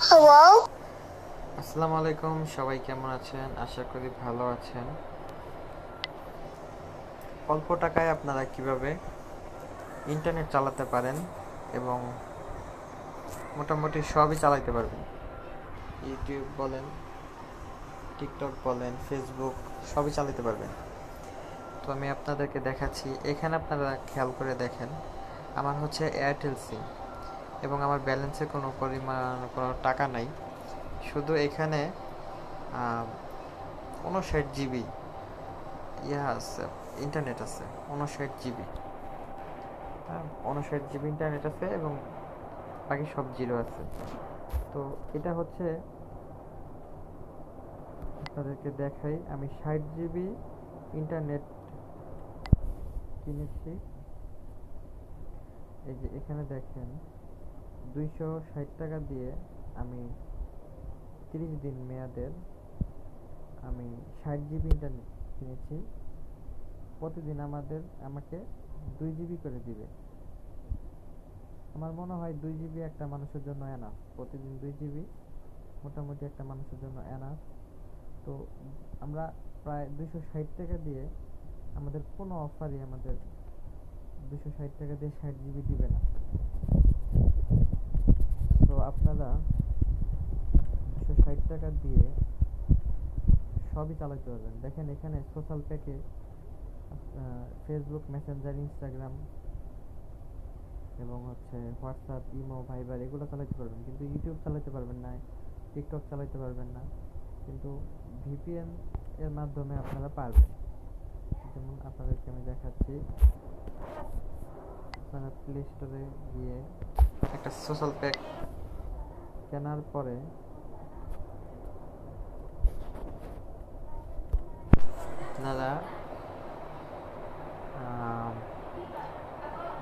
Hello. আসসালামু আলাইকুম, সবাই কেমন আছেন? আশা করি ভালো আছেন। অল্প টাকায় আপনারা কিভাবে ইন্টারনেট চালাতে পারেন এবং মোটামুটি সবই চালাতে পারবেন। ইউটিউব বলেন, টিকটক বলেন, ফেসবুক, সবই চালাতে পারবেন। তো আমি আপনাদেরকে দেখাচ্ছি। এখানে আপনারা খেয়াল করে দেখেন, আমার হচ্ছে এয়ারটেল সিম এবং আমার ব্যালেন্সে কোনো টাকা নাই। শুধু এখানে 59 জিবি আছে, ইন্টারনেট আছে। 59 জিবি, হ্যাঁ, 59 জিবি ইন্টারনেট আছে এবং বাকি সব জিরো আছে। তো এটা হচ্ছে আপনাদেরকে দেখাই, আমি 60 জিবি ইন্টারনেট কিনেছি। এই যে এখানে দেখেন, 260 টাকা দিয়ে আমি 30 দিন মেয়াদের আমি 60 জিবি ইন্টারনেট কিনেছি। প্রতিদিন আমাকে 2 জিবি করে দিবে। আমার মনে হয় 2 জিবি একটা মানুষের জন্য এনাফ। প্রতিদিন 2 জিবি মোটামুটি একটা মানুষের জন্য এনাফ। তো আমরা প্রায় 260 টাকা দিয়ে আমাদের কোনো অফারই আমাদের 260 টাকা দিয়ে 60 জিবি দিবে না। তো আপনারা 260 টাকা দিয়ে সবই চালাতে পারবেন। দেখেন এখানে সোশ্যাল প্যাকে ফেসবুক, মেসেঞ্জার, ইনস্টাগ্রাম এবং হচ্ছে হোয়াটসঅ্যাপ, ইমো, ভাইবার এগুলো চালাতে পারবেন, কিন্তু ইউটিউব চালাতে পারবেন না, টিকটক চালাতে পারবেন না। কিন্তু ভিপিএন এর মাধ্যমে আপনারা পারবেন। যেমন আপনাদেরকে আমি দেখাচ্ছি, আপনারা প্লে স্টোরে গিয়ে একটা সোশ্যাল প্যাক কেনার পরে আপনারা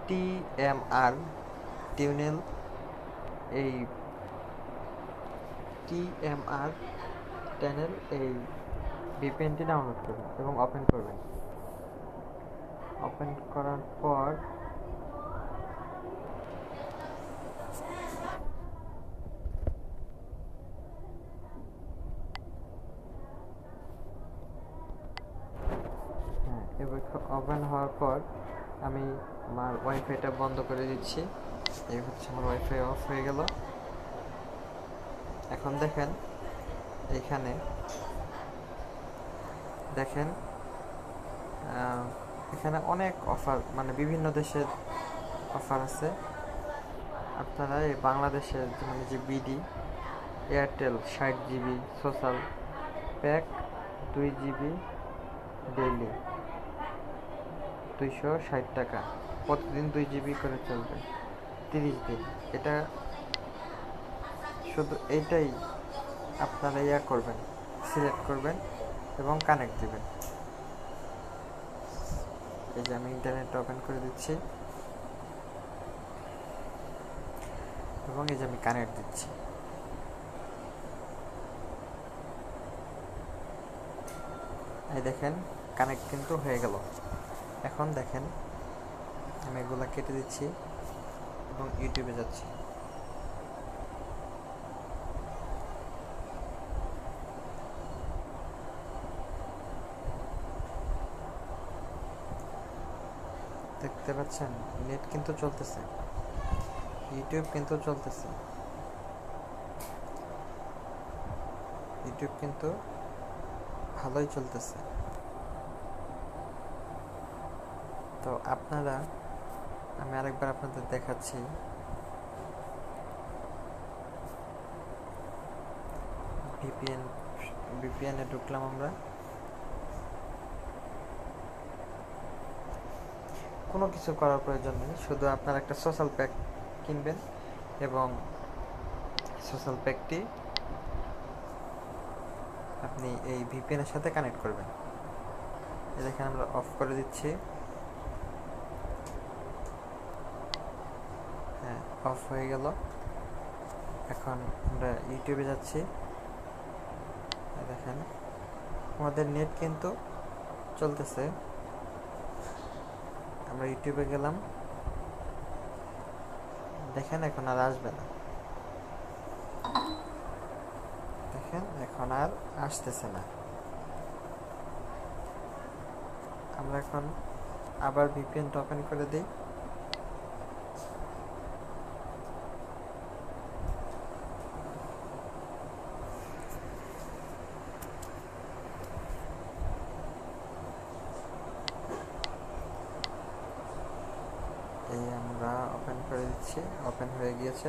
টিএমআর টিউনেল এই টিএমআর চ্যানেল এই ভিপিএনটি ডাউনলোড করবেন এবং ওপেন করবেন। ওপেন করার পর হ্যাঁ, এবার ওপেন হওয়ার পর আমি আমার ওয়াইফাইটা বন্ধ করে দিচ্ছি। এই হচ্ছে আমার ওয়াইফাই অফ হয়ে গেল। এখন দেখেন এখানে দেখেন এখানে অনেক অফার, মানে বিভিন্ন দেশের অফার আছে। আপনারা এই বাংলাদেশের মানে যে BD Airtel 60 GB social pack 2 GB daily 260 টাকা, প্রতিদিন 2 জিবি করে চলবে 30 দিন। এটা শুধু এইটাই আপনারা করবেন, সিলেক্ট করবেন এবং কানেক্ট দিবেন। এই যে আমি ইন্টারনেটটা ওপেন করে দিচ্ছি এবং এই যে আমি কানেক্ট দিচ্ছি। এই দেখেন কানেক্ট কিন্তু হয়ে গেল। এখন দেখেন আমি এগুলা কেটে দিচ্ছি এবং ইউটিউবে যাচ্ছি। দেখতে পাচ্ছেন নেট কিন্তু চলতেছে, ইউটিউব কিন্তু চলতেছে, ইউটিউব কিন্তু ভালোই চলতেছে। তো আপনারা, আমি আরেকবার আপনাদের দেখাচ্ছি, ভিপিএন ভিপিএনে ঢুকলাম আমরা। কোনো কিছু করার প্রয়োজন নেই, শুধু আপনার একটা সোশ্যাল প্যাক কিনবেন এবং সোশ্যাল প্যাকটি আপনি এই ভিপিএনের সাথে কানেক্ট করবেন। দেখেন আমরা অফ করে দিচ্ছি। হ্যাঁ, অফ হয়ে গেল। এখন আমরা ইউটিউবে যাচ্ছি। দেখেন আমাদের নেট কিন্তু চলতেছে। আমরা ইউটিউবে গেলাম, দেখেন এখন আর আসবে না। এখন আর আসতেছে না। আমরা এখন আবার ভিপিএনটা ওপেন করে দিই। এই আমরা ওপেন করে দিচ্ছি, ওপেন হয়ে গিয়েছে।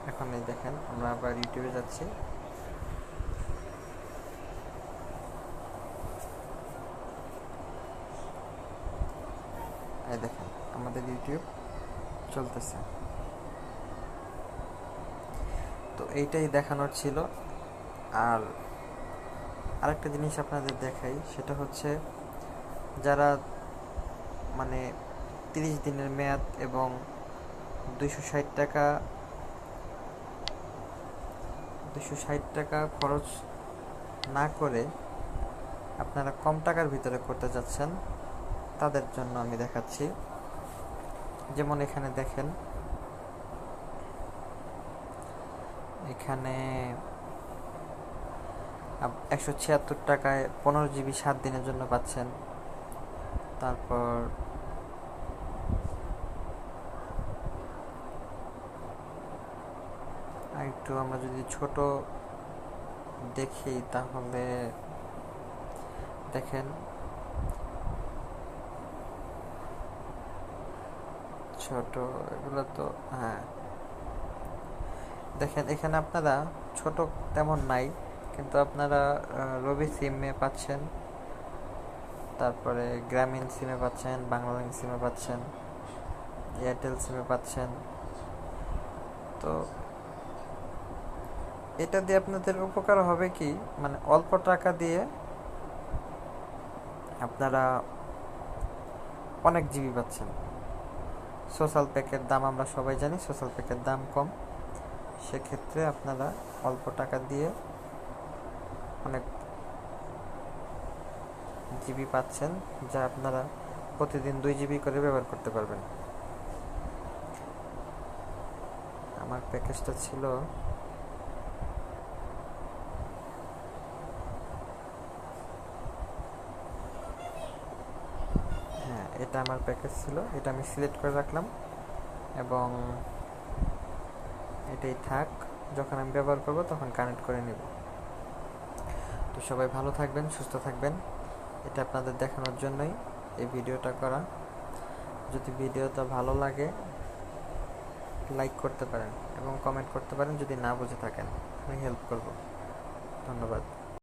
এখন এই দেখেন আমরা আবার ইউটিউবে যাচ্ছি। এই দেখেন আমাদের ইউটিউব চলতেছে। তো এইটাই দেখানোর ছিল। আর আরেকটা জিনিস আপনাদের দেখাই, সেটা হচ্ছে যারা মানে 30 দিনের মেয়াদ এবং 260 টাকা খরচ না করে আপনারা কম টাকার ভিতরে করতে যাচ্ছেন, তাদের জন্য আমি দেখাচ্ছি। যেমন এখানে দেখেন, এখানে 176 টাকায় 15 জিবি 7 দিনের জন্য পাচ্ছেন। তারপর একটু আমরা যদি ছোট দেখি তাহলে দেখেন ছোট এগুলো তো হ্যাঁ দেখেন এখানে আপনারা ছোট তেমন নাই, কিন্তু আপনারা রবি সিমে পাচ্ছেন, তারপরে গ্রামীণ সিমে পাচ্ছেন, বাংলালিংক সিমে পাচ্ছেন, এয়ারটেল সিমে পাচ্ছেন। তো এটা দিয়ে আপনাদের উপকার হবে কি, মানে অল্প টাকা দিয়ে আপনারা অনেক জিবি পাচ্ছেন। সোশ্যাল প্যাকের দাম আমরা সবাই জানি, সোশ্যাল প্যাকের দাম কম। সেক্ষেত্রে আপনারা অল্প টাকা দিয়ে অনেক জিবি পাচ্ছেন, যা আপনারা প্রতিদিন 2 জিবি করে ব্যবহার করতে পারবেন। আমার প্যাকেজটা ছিল এটা আমার প্যাকেজ ছিল, এটা আমি সিলেক্ট করে রাখলাম এবং এটাই থাক, যখন আমি ব্যবহার করব তখন কানেক্ট করে নেব। তো সবাই ভালো থাকবেন, সুস্থ থাকবেন, এটা আপনাদের দেখানোর জন্যই এই ভিডিওটা করা। যদি ভিডিওটা ভালো লাগে লাইক করতে পারেন এবং কমেন্ট করতে পারেন, যদি না বুঝে থাকেন আমি হেল্প করব। ধন্যবাদ।